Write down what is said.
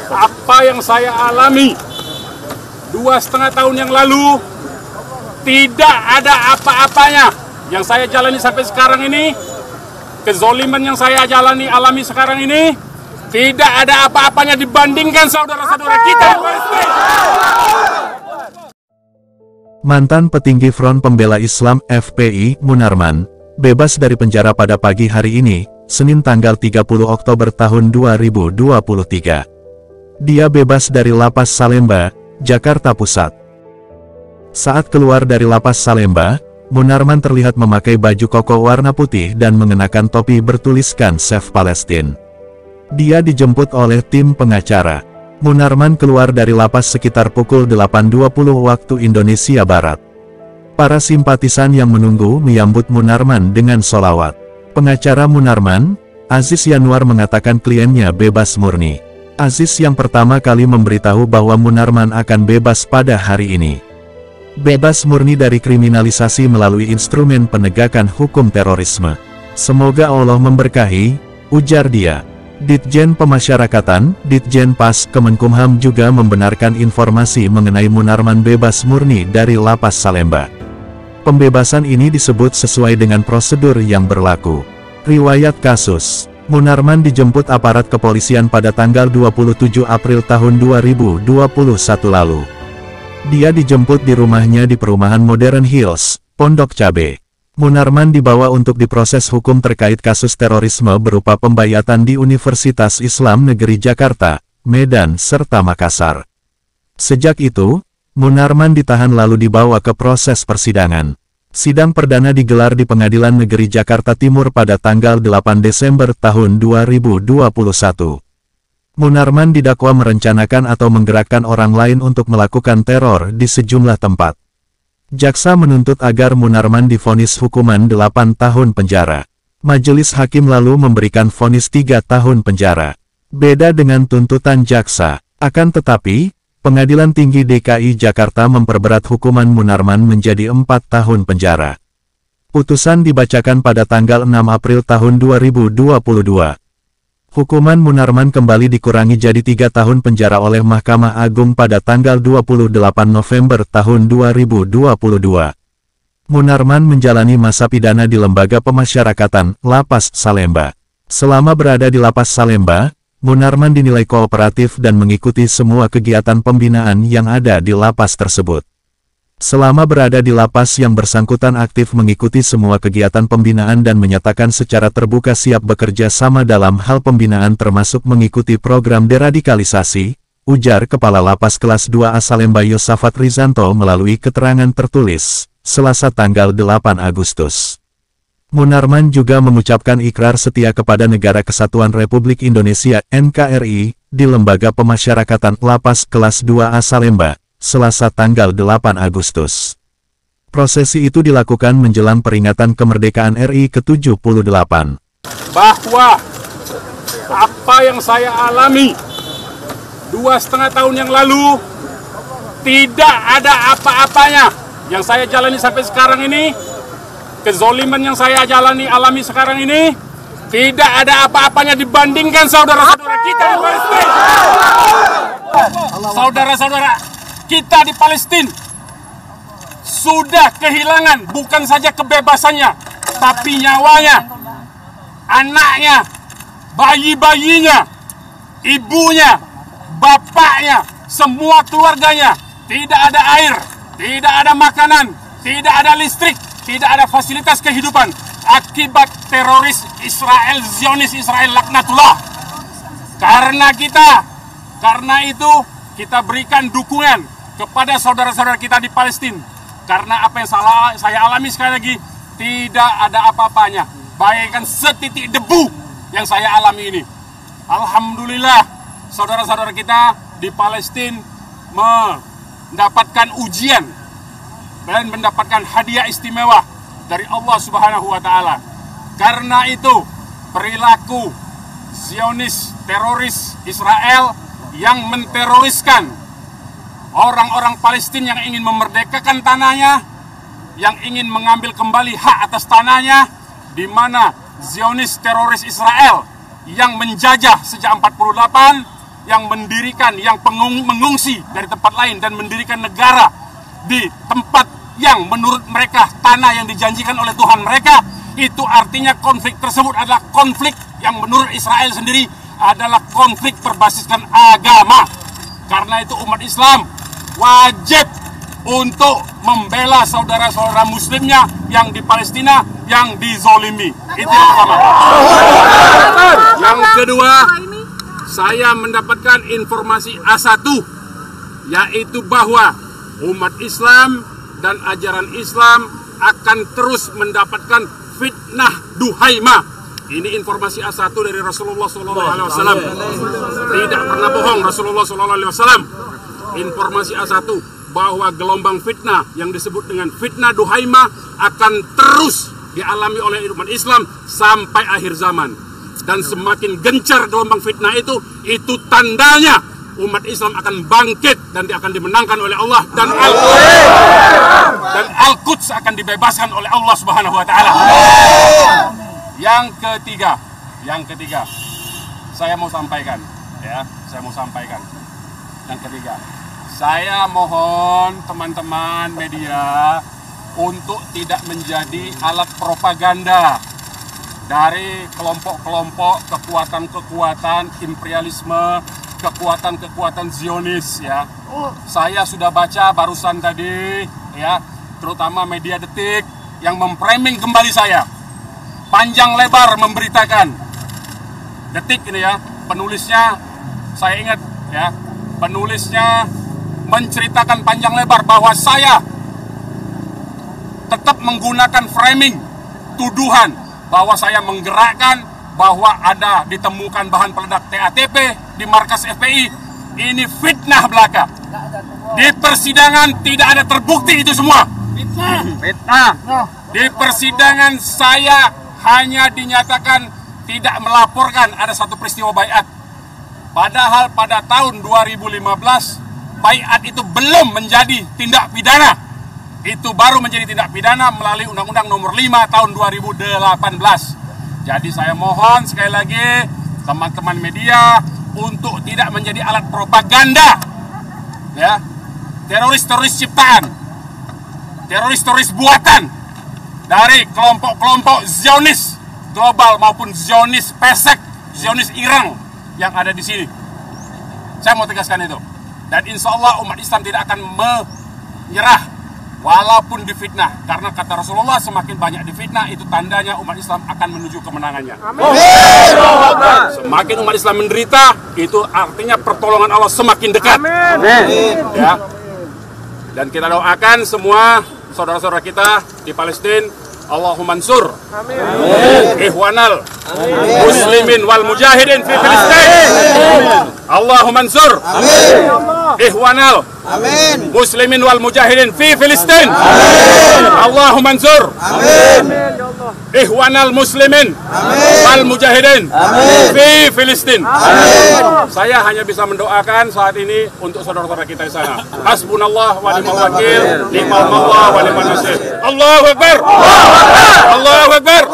Apa yang saya alami 2,5 tahun yang lalu tidak ada apa-apanya yang saya jalani sampai sekarang ini. Kezoliman yang saya alami sekarang ini tidak ada apa-apanya dibandingkan saudara-saudara kita. Mantan petinggi Front Pembela Islam (FPI) Munarman bebas dari penjara pada pagi hari ini, Senin tanggal 30 Oktober tahun 2023. Dia bebas dari Lapas Salemba, Jakarta Pusat. Saat keluar dari Lapas Salemba, Munarman terlihat memakai baju koko warna putih dan mengenakan topi bertuliskan Save Palestine. Dia dijemput oleh tim pengacara. Munarman keluar dari lapas sekitar pukul 8.20 waktu Indonesia Barat. Para simpatisan yang menunggu menyambut Munarman dengan solawat. Pengacara Munarman, Aziz Yanwar mengatakan kliennya bebas murni. Aziz yang pertama kali memberitahu bahwa Munarman akan bebas pada hari ini. Bebas murni dari kriminalisasi melalui instrumen penegakan hukum terorisme. Semoga Allah memberkahi, ujar dia. Ditjen Pemasyarakatan, Ditjen Pas Kemenkumham juga membenarkan informasi mengenai Munarman bebas murni dari Lapas Salemba. Pembebasan ini disebut sesuai dengan prosedur yang berlaku. Riwayat kasus: Munarman dijemput aparat kepolisian pada tanggal 27 April tahun 2021 lalu. Dia dijemput di rumahnya di perumahan Modern Hills, Pondok Cabe. Munarman dibawa untuk diproses hukum terkait kasus terorisme berupa pembayatan di Universitas Islam Negeri Jakarta, Medan, serta Makassar. Sejak itu, Munarman ditahan lalu dibawa ke proses persidangan. Sidang perdana digelar di Pengadilan Negeri Jakarta Timur pada tanggal 8 Desember tahun 2021. Munarman didakwa merencanakan atau menggerakkan orang lain untuk melakukan teror di sejumlah tempat. Jaksa menuntut agar Munarman divonis hukuman 8 tahun penjara. Majelis hakim lalu memberikan vonis 3 tahun penjara. Beda dengan tuntutan jaksa. Akan tetapi, Pengadilan Tinggi DKI Jakarta memperberat hukuman Munarman menjadi 4 tahun penjara. Putusan dibacakan pada tanggal 6 April tahun 2022. Hukuman Munarman kembali dikurangi jadi 3 tahun penjara oleh Mahkamah Agung pada tanggal 28 November tahun 2022. Munarman menjalani masa pidana di Lembaga Pemasyarakatan, Lapas Salemba. Selama berada di Lapas Salemba, Munarman dinilai kooperatif dan mengikuti semua kegiatan pembinaan yang ada di lapas tersebut. Selama berada di lapas yang bersangkutan aktif mengikuti semua kegiatan pembinaan dan menyatakan secara terbuka siap bekerja sama dalam hal pembinaan termasuk mengikuti program deradikalisasi, ujar Kepala Lapas Kelas 2A Salemba Yosafat Rizanto melalui keterangan tertulis, Selasa tanggal 8 Agustus. Munarman juga mengucapkan ikrar setia kepada Negara Kesatuan Republik Indonesia (NKRI) di Lembaga Pemasyarakatan Lapas Kelas 2A Salemba, Selasa tanggal 8 Agustus. Prosesi itu dilakukan menjelang peringatan kemerdekaan RI ke-78. Bahwa apa yang saya alami 2,5 tahun yang lalu tidak ada apa-apanya yang saya jalani sampai sekarang ini. Kezoliman yang saya alami sekarang ini tidak ada apa-apanya dibandingkan saudara-saudara kita di Palestina. Saudara-saudara kita di Palestina sudah kehilangan bukan saja kebebasannya, tapi nyawanya, anaknya, bayi-bayinya, ibunya, bapaknya, semua keluarganya. Tidak ada air, tidak ada makanan, tidak ada listrik, tidak ada fasilitas kehidupan akibat teroris Israel, Zionis Israel laknatullah. Karena itu kita berikan dukungan kepada saudara-saudara kita di Palestina. Karena apa yang saya alami sekali lagi, tidak ada apa-apanya, bagaikan setitik debu yang saya alami ini. Alhamdulillah, saudara-saudara kita di Palestina mendapatkan ujian dan mendapatkan hadiah istimewa dari Allah Subhanahu wa Ta'ala. Karena itu, perilaku Zionis teroris Israel yang menteroriskan orang-orang Palestina yang ingin memerdekakan tanahnya, yang ingin mengambil kembali hak atas tanahnya, di mana Zionis teroris Israel yang menjajah sejak 48 yang mendirikan, yang mengungsi dari tempat lain dan mendirikan negara di tempat yang menurut mereka tanah yang dijanjikan oleh Tuhan mereka, itu artinya konflik tersebut adalah konflik yang menurut Israel sendiri adalah konflik berbasiskan agama. Karena itu umat Islam wajib untuk membela saudara-saudara muslimnya yang di Palestina yang dizolimi. Itu yang pertama. Yang kedua, saya mendapatkan informasi A1, yaitu bahwa umat Islam dan ajaran Islam akan terus mendapatkan fitnah duhaimah. Ini informasi A1 dari Rasulullah SAW. Tidak pernah bohong Rasulullah SAW. Informasi A1 bahwa gelombang fitnah yang disebut dengan fitnah duhaimah akan terus dialami oleh umat Islam sampai akhir zaman. Dan semakin gencar gelombang fitnah itu tandanya umat Islam akan bangkit dan dia akan dimenangkan oleh Allah dan Al-Quds akan dibebaskan oleh Allah Subhanahu wa taala. Yang ketiga, saya mau sampaikan ya, Yang ketiga, saya mohon teman-teman media untuk tidak menjadi alat propaganda dari kelompok-kelompok kekuatan-kekuatan imperialisme, kekuatan-kekuatan Zionis ya. Saya sudah baca barusan tadi ya, terutama media Detik yang memframing kembali saya. Panjang lebar memberitakan. Detik ini ya, penulisnya saya ingat ya, penulisnya menceritakan panjang lebar bahwa saya tetap menggunakan framing tuduhan bahwa saya menggerakkan bahwa ada ditemukan bahan peledak TATP di markas FPI. Ini fitnah belaka. Di persidangan tidak ada terbukti itu semua. Fitnah. Di persidangan saya hanya dinyatakan tidak melaporkan ada satu peristiwa baiat. Padahal pada tahun 2015 baiat itu belum menjadi tindak pidana. Itu baru menjadi tindak pidana melalui Undang-Undang Nomor 5 tahun 2018. Jadi saya mohon sekali lagi teman-teman media untuk tidak menjadi alat propaganda ya, teroris-teroris ciptaan, teroris-teroris buatan dari kelompok-kelompok Zionis global maupun Zionis pesek, Zionis Irang yang ada di sini. Saya mau tegaskan itu. Dan insya Allah umat Islam tidak akan menyerah walaupun difitnah, karena kata Rasulullah semakin banyak difitnah itu tandanya umat Islam akan menuju kemenangannya. Amin. Semakin umat Islam menderita itu artinya pertolongan Allah semakin dekat. Amin. Ya. Dan kita doakan semua saudara-saudara kita di Palestina, Allahumma ansur ikhwanal muslimin wal mujahidin fi Filistin. Allahumma ansur ikhwanal muslimin wal mujahidin fi Filistin. Allahumma ansur ikhwanal muslimin wal mujahidin fi Filistin. Saya hanya bisa mendoakan saat ini untuk saudara-saudara kita di sana. Hasbunallah wa ni'mal wakil, ni'mal mawla wa ni'man nasir. Allahu akbar. Allahu akbar.